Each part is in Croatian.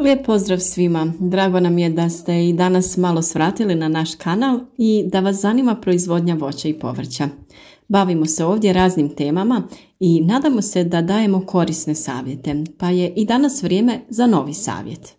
Lijep pozdrav svima, drago nam je da ste i danas malo svratili na naš kanal i da vas zanima proizvodnja voća i povrća. Bavimo se ovdje raznim temama i nadamo se da dajemo korisne savjete, pa je i danas vrijeme za novi savjet.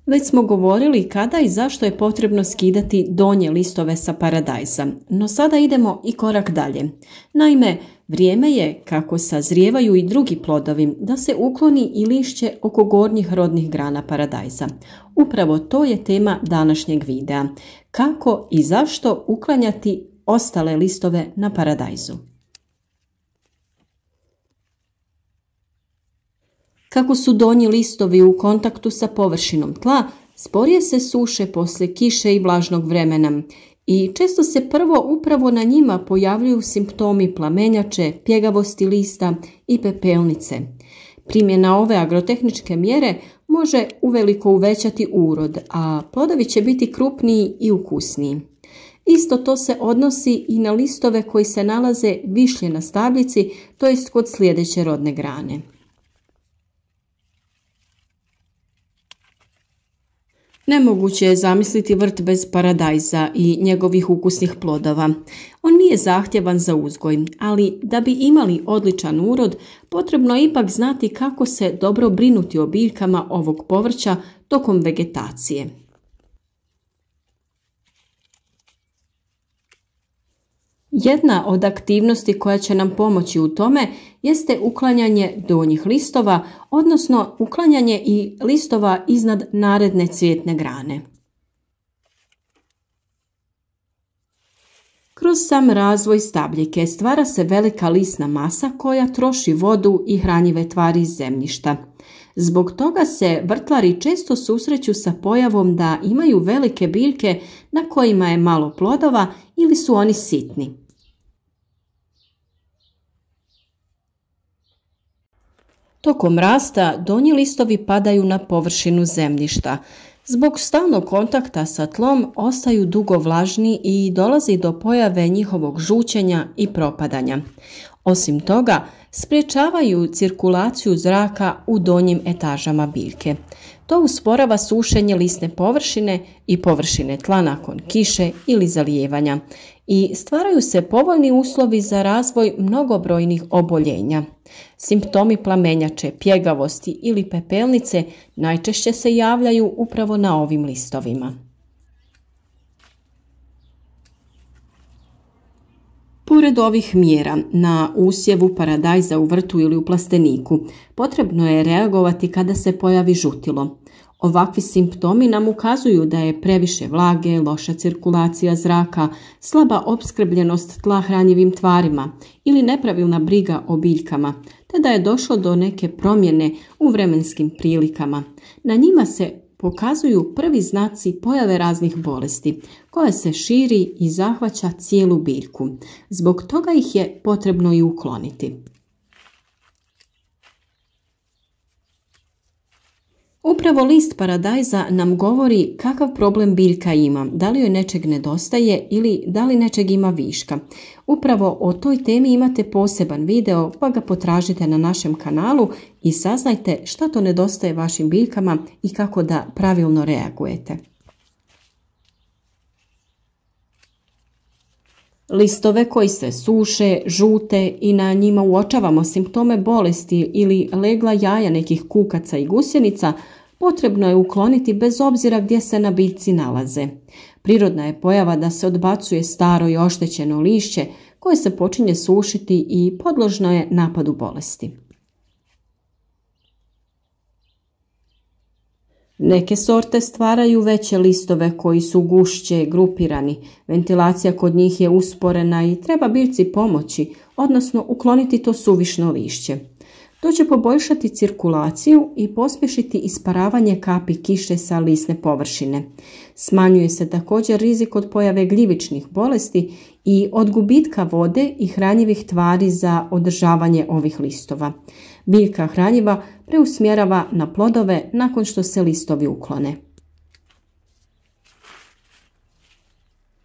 Već smo govorili kada i zašto je potrebno skidati donje listove sa paradajza, no sada idemo i korak dalje. Naime, vrijeme je, kako sazrijevaju i drugi plodovi, da se ukloni i lišće oko gornjih rodnih grana paradajza. Upravo to je tema današnjeg videa. Kako i zašto uklanjati ostale listove na paradajzu. Kako su donji listovi u kontaktu sa površinom tla, sporije se suše poslije kiše i vlažnog vremena i često se prvo upravo na njima pojavljuju simptomi plamenjače, pjegavosti lista i pepelnice. Primjena ove agrotehničke mjere može uveliko uvećati urod, a plodovi će biti krupniji i ukusniji. Isto to se odnosi i na listove koji se nalaze višlje na stabljici, to jest kod sljedeće rodne grane. Nemoguće je zamisliti vrt bez paradajza i njegovih ukusnih plodova. On nije zahtjevan za uzgoj, ali da bi imali odličan urod, potrebno je ipak znati kako se dobro brinuti o biljkama ovog povrća tokom vegetacije. Jedna od aktivnosti koja će nam pomoći u tome jeste uklanjanje donjih listova, odnosno uklanjanje i listova iznad naredne cvjetne grane. Kroz sam razvoj stabljike stvara se velika lisna masa koja troši vodu i hranjive tvari iz zemljišta. Zbog toga se vrtlari često susreću sa pojavom da imaju velike biljke na kojima je malo plodova ili su oni sitni. Tokom rasta donji listovi padaju na površinu zemljišta. Zbog stalnog kontakta sa tlom ostaju dugo vlažni i dolazi do pojave njihovog žućenja i propadanja. Osim toga, sprječavaju cirkulaciju zraka u donjim etažama biljke. To usporava sušenje lisne površine i površine tla nakon kiše ili zalijevanja i stvaraju se povoljni uslovi za razvoj mnogobrojnih oboljenja. Simptomi plamenjače, pjegavosti ili pepelnice najčešće se javljaju upravo na ovim listovima. Pored ovih mjera na usjevu paradajza u vrtu ili u plasteniku, potrebno je reagovati kada se pojavi žutilo. Ovakvi simptomi nam ukazuju da je previše vlage, loša cirkulacija zraka, slaba opskrbljenost tla hranjivim tvarima ili nepravilna briga o biljkama, te da je došlo do neke promjene u vremenskim prilikama. Na njima se pokazuju prvi znaci pojave raznih bolesti, koja se širi i zahvaća cijelu biljku. Zbog toga ih je potrebno i ukloniti. Upravo list paradajza nam govori kakav problem biljka ima, da li joj nečeg nedostaje ili da li nečeg ima viška. Upravo o toj temi imate poseban video, pa ga potražite na našem kanalu i saznajte šta to nedostaje vašim biljkama i kako da pravilno reagujete. Listove koji se suše, žute i na njima uočavamo simptome bolesti ili legla jaja nekih kukaca i gusjenica, potrebno je ukloniti bez obzira gdje se na biljci nalaze. Prirodna je pojava da se odbacuje staro i oštećeno lišće koje se počinje sušiti i podložno je napadu bolesti. Neke sorte stvaraju veće listove koji su gušće grupirani, ventilacija kod njih je usporena i treba biljci pomoći, odnosno ukloniti to suvišno lišće. To će poboljšati cirkulaciju i pospješiti isparavanje kapi kiše sa lisne površine. Smanjuje se također rizik od pojave gljivičnih bolesti i od gubitka vode i hranjivih tvari za održavanje ovih listova. Biljka hranjiva preusmjerava na plodove nakon što se listovi uklone.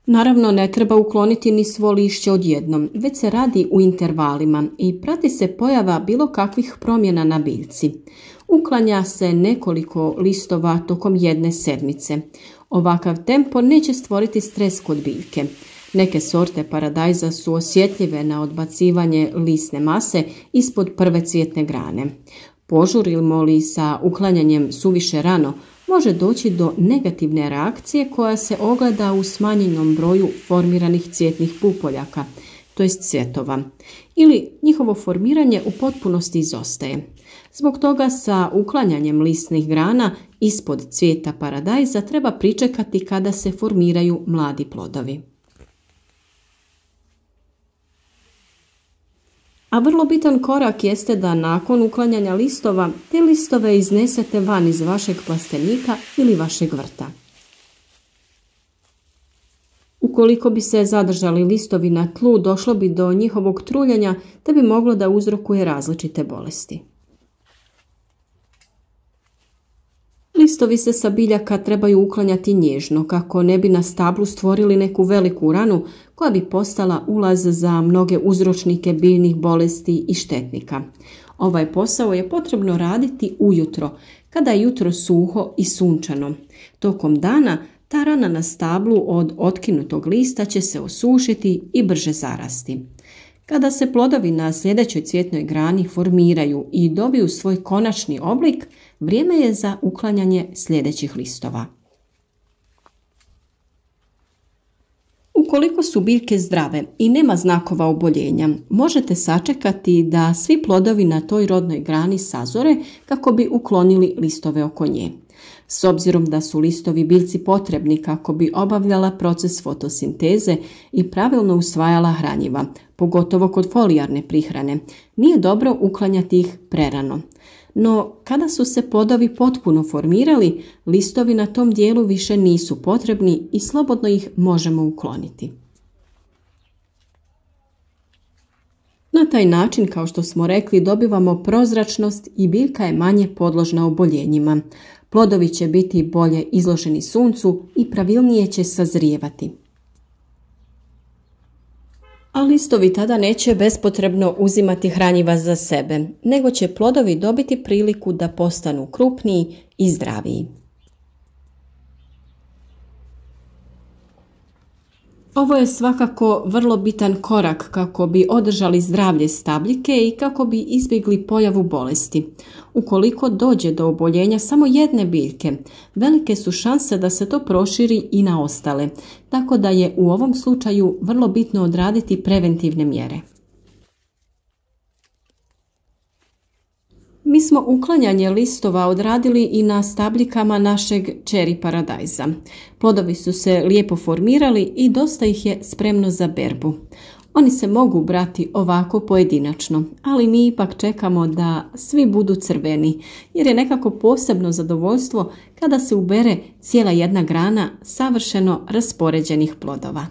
Naravno, ne treba ukloniti ni svo lišće odjednom, već se radi u intervalima i prati se pojava bilo kakvih promjena na biljci. Uklanja se nekoliko listova tokom jedne sedmice. Ovakav tempo neće stvoriti stres kod biljke. Neke sorte paradajza su osjetljive na odbacivanje lisne mase ispod prve cvjetne grane. Požurimo li sa uklanjanjem suviše rano, može doći do negativne reakcije koja se ogleda u smanjenom broju formiranih cvjetnih pupoljaka, to jest cvjetova, ili njihovo formiranje u potpunosti izostaje. Zbog toga sa uklanjanjem lisnih grana ispod cvijeta paradajza treba pričekati kada se formiraju mladi plodovi. A vrlo bitan korak jeste da nakon uklanjanja listova te listove iznesete van iz vašeg plastenika ili vašeg vrta. Ukoliko bi se zadržali listovi na tlu, došlo bi do njihovog truljenja te bi moglo da uzrokuje različite bolesti. Listovi se sa biljaka trebaju uklanjati nježno kako ne bi na stablu stvorili neku veliku ranu koja bi postala ulaz za mnoge uzročnike biljnih bolesti i štetnika. Ovaj posao je potrebno raditi ujutro, kada je jutro suho i sunčano. Tokom dana ta rana na stablu od otkinutog lista će se osušiti i brže zarasti. Kada se plodovi na sljedećoj cvjetnoj grani formiraju i dobiju svoj konačni oblik, vrijeme je za uklanjanje sljedećih listova. Ukoliko su biljke zdrave i nema znakova oboljenja, možete sačekati da svi plodovi na toj rodnoj grani sazore kako bi uklonili listove oko nje. S obzirom da su listovi biljci potrebni kako bi obavljala proces fotosinteze i pravilno usvajala hranjiva, pogotovo kod folijarne prihrane, nije dobro uklanjati ih prerano. No, kada su se plodovi potpuno formirali, listovi na tom dijelu više nisu potrebni i slobodno ih možemo ukloniti. Na taj način, kao što smo rekli, dobivamo prozračnost i biljka je manje podložna oboljenjima. Plodovi će biti bolje izloženi suncu i pravilnije će sazrijevati. A listovi tada neće bespotrebno uzimati hranjiva za sebe, nego će plodovi dobiti priliku da postanu krupniji i zdraviji. Ovo je svakako vrlo bitan korak kako bi održali zdravlje stabljike i kako bi izbjegli pojavu bolesti. Ukoliko dođe do oboljenja samo jedne biljke, velike su šanse da se to proširi i na ostale, tako da je u ovom slučaju vrlo bitno odraditi preventivne mjere. Mi smo uklanjanje listova odradili i na stabljikama našeg čeri paradajza. Plodovi su se lijepo formirali i dosta ih je spremno za berbu. Oni se mogu brati ovako pojedinačno, ali mi ipak čekamo da svi budu crveni, jer je nekako posebno zadovoljstvo kada se ubere cijela jedna grana savršeno raspoređenih plodova.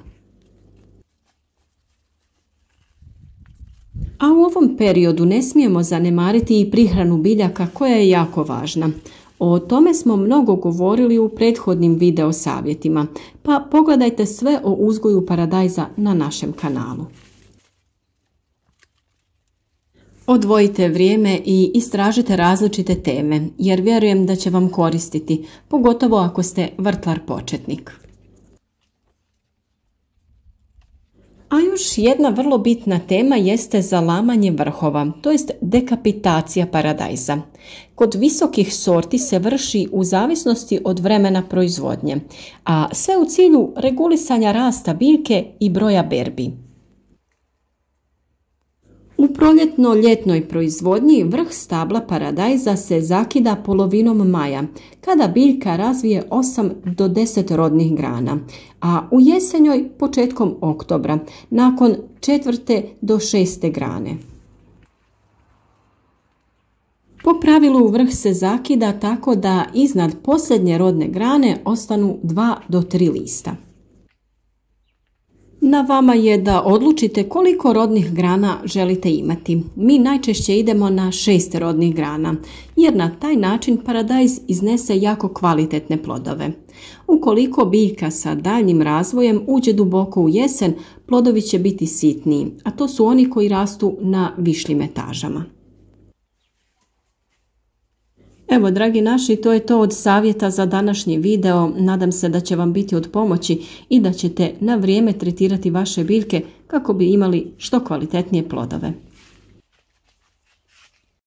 A u ovom periodu ne smijemo zanemariti i prihranu biljaka koja je jako važna. O tome smo mnogo govorili u prethodnim video savjetima, pa pogledajte sve o uzgoju paradajza na našem kanalu. Odvojite vrijeme i istražite različite teme, jer vjerujem da će vam koristiti, pogotovo ako ste vrtlar početnik. A još jedna vrlo bitna tema jeste zalamanje vrhova, to jest dekapitacija paradajza. Kod visokih sorti se vrši u zavisnosti od vremena proizvodnje, a sve u cilju regulisanja rasta biljke i broja berbi. U proljetno-ljetnoj proizvodnji vrh stabla paradajza se zakida polovinom maja, kada biljka razvije 8 do 10 rodnih grana, a u jesenjoj početkom oktobra, nakon 4. do 6. grane. Po pravilu vrh se zakida tako da iznad posljednje rodne grane ostanu 2 do 3 lista. Na vama je da odlučite koliko rodnih grana želite imati. Mi najčešće idemo na 6 rodnih grana, jer na taj način paradajz iznese jako kvalitetne plodove. Ukoliko biljka sa daljnjim razvojem uđe duboko u jesen, plodovi će biti sitniji, a to su oni koji rastu na višljim etažama. Evo, dragi naši, to je to od savjeta za današnji video. Nadam se da će vam biti od pomoći i da ćete na vrijeme tretirati vaše biljke kako bi imali što kvalitetnije plodove.